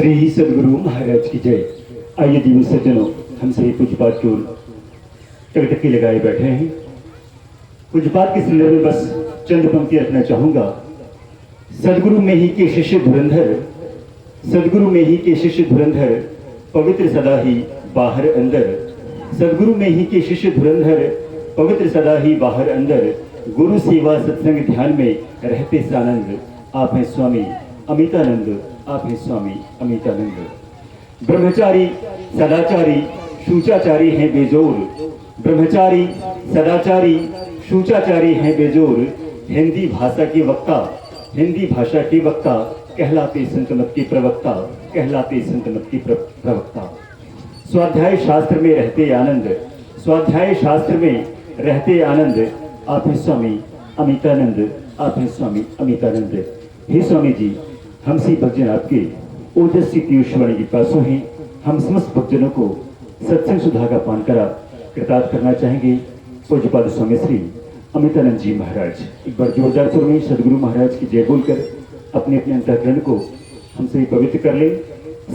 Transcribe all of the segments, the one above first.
श्री सदगुरु महाराज की जय। आइए दीवी सज्जनों, हम सभी पूज्यपाद की ओर टकटकी लगाए बैठे हैं। पूज्यपाद के संदर्भ में बस चंद पंक्तियां रखना चाहूंगा। सदगुरु में ही के शिष्य धुरंधर, सदगुरु में ही के शिष्य धुरंधर, पवित्र सदा ही बाहर अंदर। सदगुरु में ही के शिष्य धुरंधर, पवित्र सदा ही बाहर अंदर। गुरु सेवा सत्संग ध्यान में रहते सानंद, आप हैं स्वामी अमितानंद, आप हैं स्वामी अमितानंद। ब्रह्मचारी सदाचारी शूचाचारी हैं बेजोर, ब्रह्मचारी सदाचारी शूचाचारी हैं बेजोर। हिंदी भाषा के वक्ता, हिंदी भाषा के वक्ता, कहलाते संत मत के प्रवक्ता, कहलाते संत मत के प्रवक्ता। स्वाध्याय शास्त्र में रहते आनंद, स्वाध्याय शास्त्र में रहते आनंद, आप हैं स्वामी अमितानंद, आप हैं स्वामी अमितानंद। हे स्वामी जी, हम सभी भक्तजन आपके ओजस्वी पीयूषवाणी के पासों हैं। हम समस्त भक्तजनों को सत्संग सुधा का पान करा कृतार्थ करना चाहेंगे। पूज्यपाद स्वामी श्री अमितानंद जी महाराज एक बार जोरदार सुर में सदगुरु महाराज की जय बोलकर अपने अपने अंतःकरण को हम सभी पवित्र कर ले।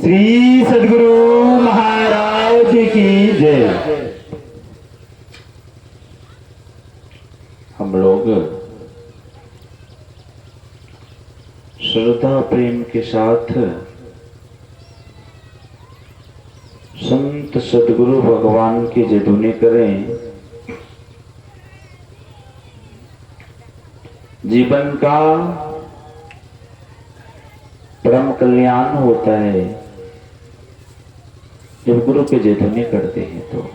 श्री सदगुरु महाराज की जय। हम लोग श्रद्धा प्रेम के साथ संत सदगुरु भगवान की जय ध्वनि करें। जीवन का परम कल्याण होता है जब गुरु के जय ध्वनि करते हैं। तो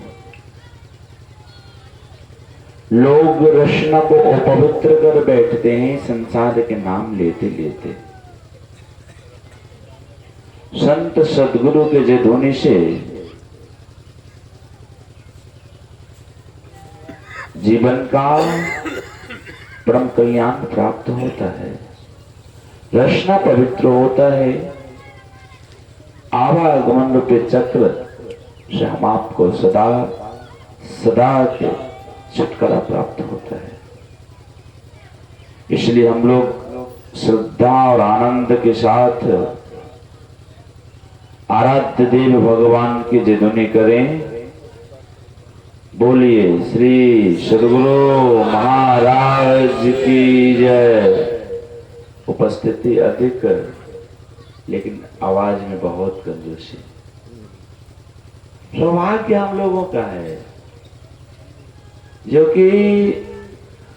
लोग रचना को अपवित्र कर बैठते हैं संसार के नाम लेते लेते। संत सदगुरु के जय ध्वनि से जीवन का परम कल्याण प्राप्त होता है, रचना पवित्र होता है। आवागमन रूपी चक्र से हम आपको सदा सदा के छुटकारा प्राप्त होता है। इसलिए हम लोग श्रद्धा और आनंद के साथ आराध्य देव भगवान की जय ध्वनि करें। बोलिए श्री सदगुरु महाराज की जय। उपस्थिति अधिक लेकिन आवाज में बहुत कंजूसी। सौभाग्य हम लोगों का है जो कि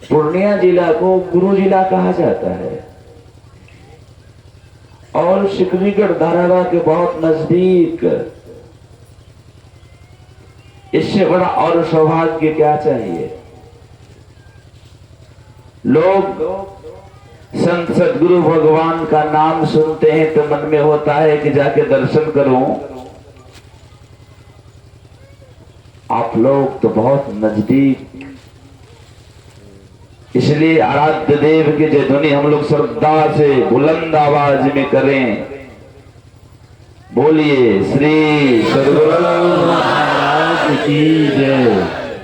पूर्णिया जिला को गुरु जिला कहा जाता है और सिकरीगढ़ धारावा के बहुत नजदीक। इससे बड़ा और सौभाग्य क्या चाहिए। लोग संत सदगुरु भगवान का नाम सुनते हैं तो मन में होता है कि जाके दर्शन करूं। आप लोग तो बहुत नजदीक, इसलिए आराध्य देव की जय ध्वनि हम लोग श्रद्धा से बुलंद आवाज में करें। बोलिए श्री सदगुरु महाराज की जय,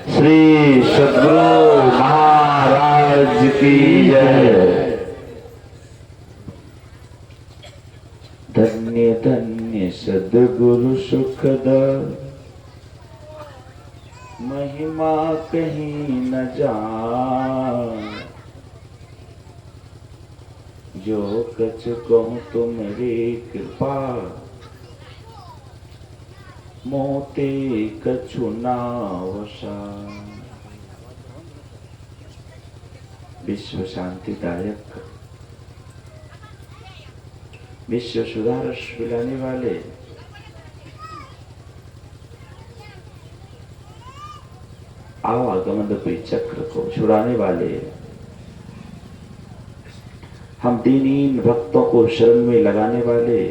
श्री सदगुरु महाराज की जय। धन्य धन्य सदगुरु सुखदा, महिमा कहीं न जान। जो कछ कहूँ तुम्हारी कृपा, मोते कछु नावसान। विश्व शांतिदायक, विश्व सुधार पिलाने वाले आवागमन रूपी चक्र को छुड़ाने वाले, हम दीनहीन भक्तों को शरण में लगाने वाले,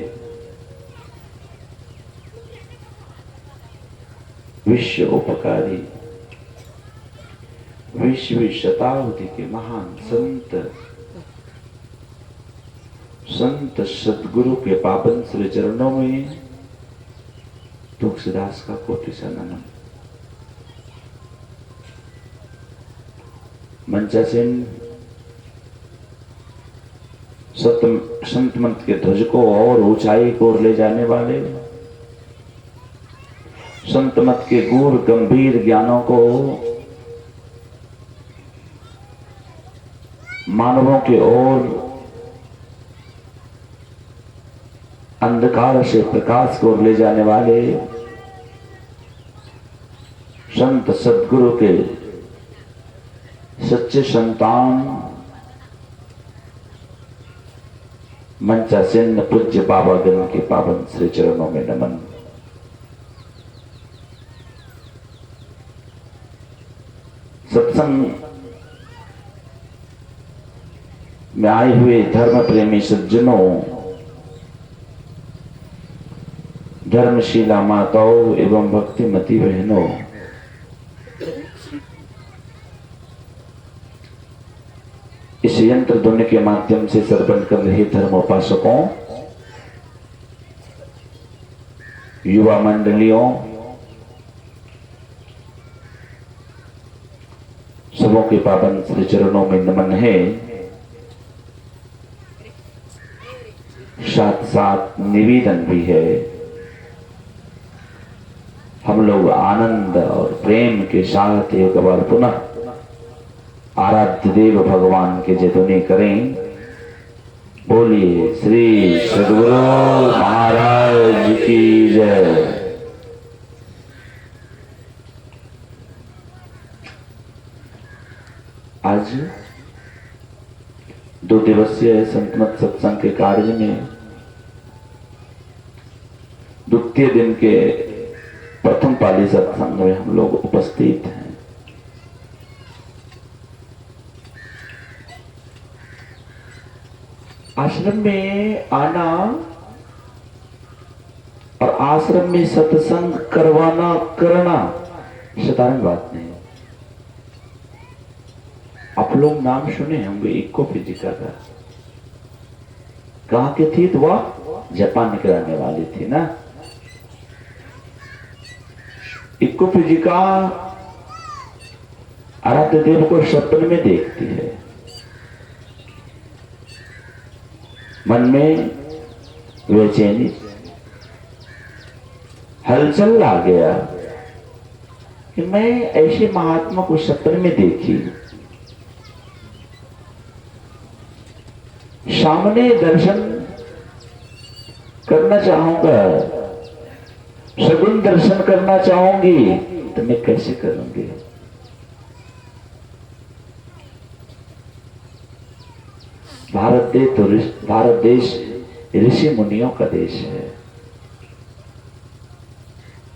विश्व उपकारी विश्व शताब्दी के महान संत सदगुरु के पावन श्री चरणों में तुलसीदास का कोटि सा नमन। मंचासीन संत मत के ध्वज को और ऊंचाई को ले जाने वाले, संत मत के गूढ़ गंभीर ज्ञानों को मानवों के ओर अंधकार से प्रकाश को ले जाने वाले संत सद्गुरु के सच्चे संतान मंचासीन पूज्य बाबागण के पावन श्री चरणों में नमन। सत्संग में आए हुए धर्म प्रेमी सज्जनों, धर्मशीला माताओं एवं भक्तिमती बहनों, इस यंत्र ध्वनि के माध्यम से सरबन कर रहे धर्मोपासकों, युवा मंडलियों, सबों के पावन श्री चरणों में नमन है। साथ साथ निवेदन भी है, हम लोग आनंद और प्रेम के साथ एक बार पुनः आराध्य देव भगवान के जय ध्वनि करें। बोलिए श्री सद्गुरु महाराज की जय। आज 2 दिवसीय संतमत सत्संग के कार्य में द्वितीय दिन के प्रथम पाली सत्संग में हम लोग उपस्थित हैं। आश्रम में आना और आश्रम में सत्संग करवाना करना साधारण बात नहीं। आप लोग नाम सुने होंगे इक्को फिजिका का, कहां के थी तो वह जापान के रहने वाली थी ना। इक्को फिजिका आराध्य देव को स्वप्न में देखती है, मन में बेचैनी हलचल आ गया कि मैं ऐसे महात्मा को सपने में देखी, सामने दर्शन करना चाहूंगा, सगुन दर्शन करना चाहूंगी, तो मैं कैसे करूंगी। भारत देश ऋषि मुनियों का देश है,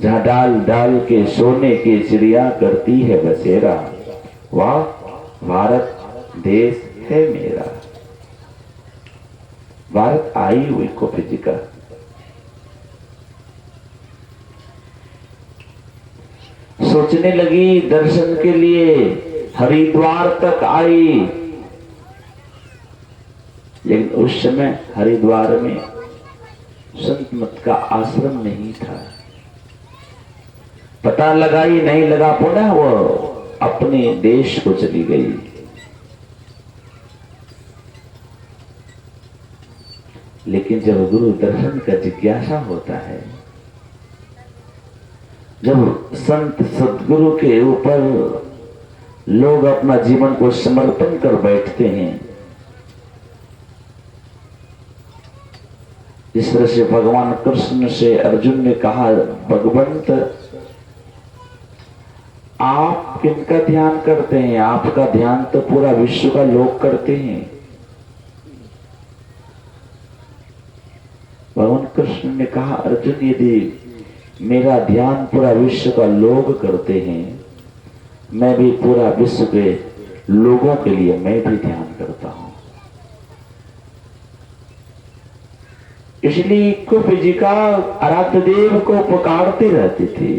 जहां डाल डाल के सोने की चिड़िया करती है बसेरा, वाह भारत देश है मेरा। भारत आई हुई को फिजिका सोचने लगी दर्शन के लिए हरिद्वार तक आई, लेकिन उस समय हरिद्वार में संत मत का आश्रम नहीं था। पता लगाई नहीं लगा, पुनः वो अपने देश को चली गई। लेकिन जब गुरु दर्शन का जिज्ञासा होता है, जब संत सद्गुरु के ऊपर लोग अपना जीवन को समर्पण कर बैठते हैं, जिस तरह से भगवान कृष्ण से अर्जुन ने कहा, भगवंत आप किनका ध्यान करते हैं? आपका ध्यान तो पूरा विश्व का लोग करते हैं। भगवान कृष्ण ने कहा, अर्जुन यदि मेरा ध्यान पूरा विश्व का लोग करते हैं, मैं भी पूरा विश्व के लोगों के लिए मैं भी ध्यान करता हूं। इसलिए कुफिजिका आराध्य देव को पुकारती रहती थी,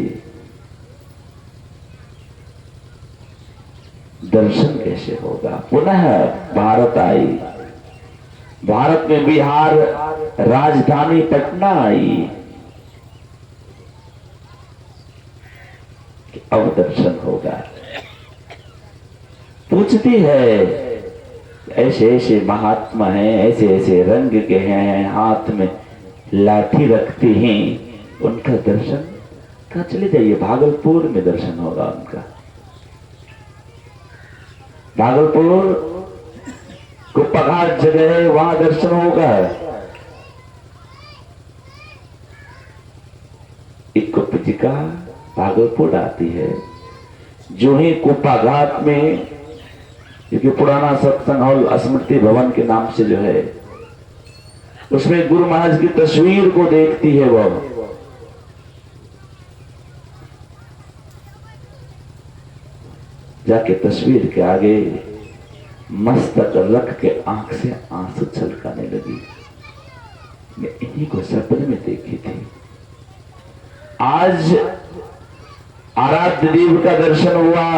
दर्शन कैसे होगा। पुनः भारत आई, भारत में बिहार राजधानी पटना आई, अब दर्शन होगा। पूछती है ऐसे ऐसे महात्मा हैं, ऐसे ऐसे रंग के हैं, हाथ में लाठी रखते हैं, उनका दर्शन कहाँ चले जाइए, भागलपुर में दर्शन होगा उनका। भागलपुर कुप्पाघाट जगह है, वहां दर्शन होगा। एक कुप्पजिका भागलपुर आती है, जो ही कुप्पाघाट में, क्योंकि पुराना सत्संग हॉल स्मृति भवन के नाम से जो है, उसमें गुरु महाराज की तस्वीर को देखती है वह। जाके तस्वीर के आगे मस्तक रख के आंख से आंसू छलकाने लगी। मैं इन्हीं को सपने में देखी थी। आज आराध्य देव का दर्शन हुआ,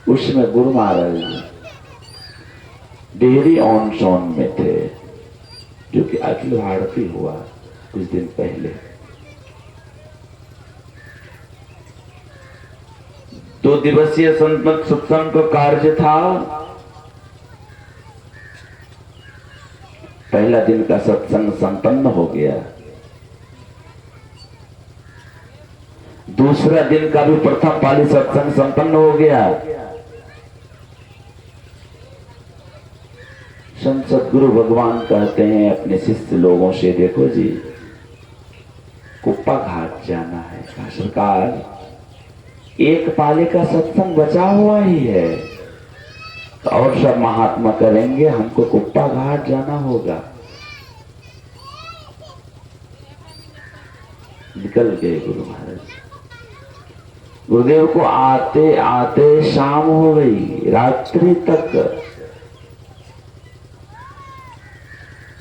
उसमें गुरु महाराज डेहरी ऑन सोन में थे, जो कि अखिल भारती हुआ कुछ दिन पहले। 2 दिवसीय संत सत्संग का कार्य था। पहला दिन का सत्संग संपन्न हो गया, दूसरा दिन का भी प्रथम पाली सत्संग संपन्न हो गया। संत सदगुरु भगवान कहते हैं अपने शिष्य लोगों से, देखो जी कुप्पा घाट जाना है। कहा सरकार एक पाले का सत्संग बचा हुआ ही है, तो और सब महात्मा करेंगे, हमको कुप्पा घाट जाना होगा। निकल गए गुरु महाराज। गुरुदेव को आते आते शाम हो गई, रात्रि तक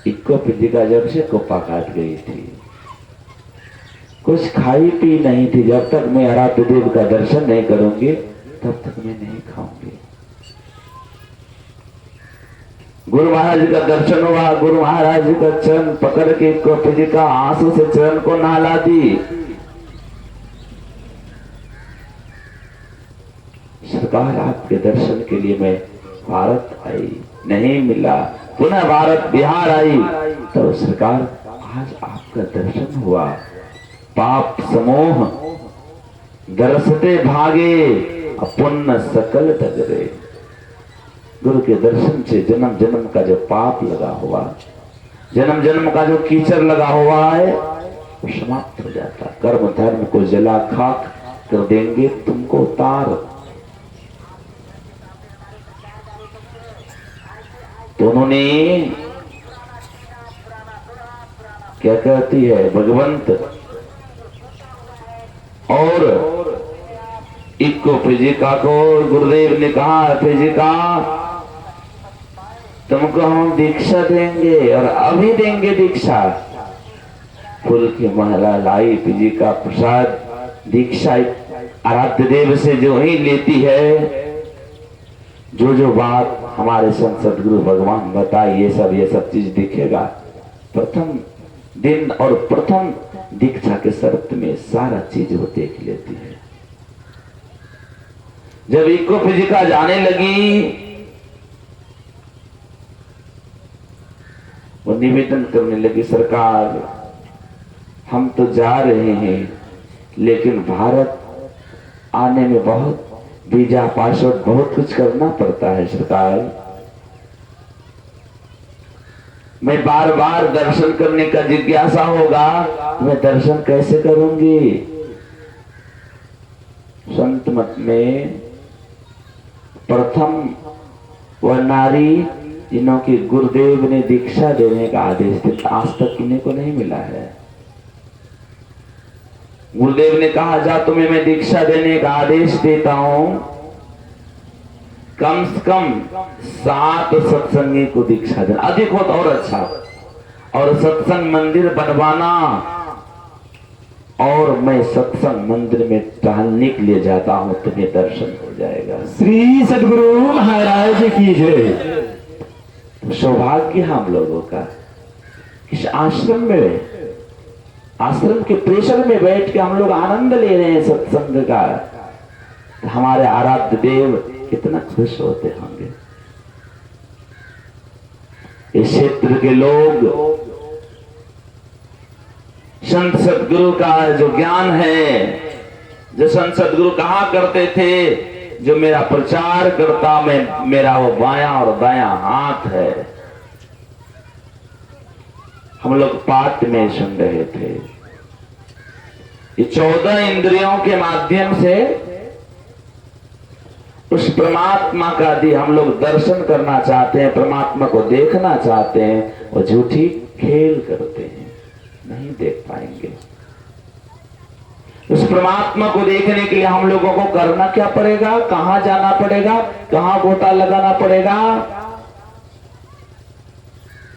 इक्को पिंडिका जब से कुप्पा काट गई थी, कुछ खाई पी नहीं थी। जब तक मैं आराध्य देव का दर्शन नहीं करूंगी तब तक मैं नहीं खाऊंगी। गुरु महाराज का दर्शन हुआ, गुरु महाराज का चरण पकड़ के इक्को पिंडिका आंसू से चरण को नहला दी। सरकार आपके दर्शन के लिए मैं भारत आई, नहीं मिला, पुनः भारत बिहार आई, तो सरकार आज आपका दर्शन हुआ। पाप समूह दरसते भागे, पुण्य सकल तगरे। गुरु के दर्शन से जन्म जन्म का जो पाप लगा हुआ, जन्म जन्म का जो कीचड़ लगा हुआ है, वो समाप्त हो जाता। कर्म धर्म को जला खाक कर देंगे तुमको उतार। तो उन्होंने क्या कहती है भगवंत और इक्को फिजिका को गुरुदेव ने कहा, फिजिका तुमको हम दीक्षा देंगे और अभी देंगे दीक्षा। फूल की माला लाई, फिजिका प्रसाद दीक्षा आराध्य देव से जो ही लेती है, जो बात हमारे संत सदगुरु भगवान बताए, ये सब चीज दिखेगा। प्रथम दिन और प्रथम दीक्षा के शर्त में सारा चीज वो देख लेती है। जब इक्को फिजिका जाने लगी, वो निवेदन करने लगी, सरकार हम तो जा रहे हैं, लेकिन भारत आने में बहुत वीजा पासपोर्ट बहुत कुछ करना पड़ता है सरकार। मैं बार बार दर्शन करने का जिज्ञासा होगा, मैं दर्शन कैसे करूंगी। संत मत में प्रथम वह नारी जिन्हों की गुरुदेव ने दीक्षा देने का आदेश दिया, आज तक किन्हीं को नहीं मिला है। गुरुदेव ने कहा जा तुम्हें मैं दीक्षा देने का आदेश देता हूं, कम से कम 7 सत्संगी को दीक्षा देना, अधिक हो तो और अच्छा, और सत्संग मंदिर बनवाना। और मैं सत्संग मंदिर में टहलने के लिए जाता हूं, तुम्हें दर्शन हो जाएगा। श्री सदगुरु महाराज की जय। तो सौभाग्य हम लोगों का इस आश्रम में, आश्रम के प्रेशर में बैठ के हम लोग आनंद ले रहे हैं सत्संग का। हमारे आराध्य देव कितना खुश होते होंगे। इस क्षेत्र के लोग संत सदगुरु का जो ज्ञान है, जो संत सदगुरु कहा करते थे, जो मेरा प्रचार करता मैं, मेरा वो बायां और दायां हाथ है। हम लोग पाठ में सुन रहे थे, ये 14 इंद्रियों के माध्यम से उस परमात्मा का यदि हम लोग दर्शन करना चाहते हैं, परमात्मा को देखना चाहते हैं, वो झूठी खेल करते हैं, नहीं देख पाएंगे। उस परमात्मा को देखने के लिए हम लोगों को करना क्या पड़ेगा, कहां जाना पड़ेगा, कहां गोता लगाना पड़ेगा?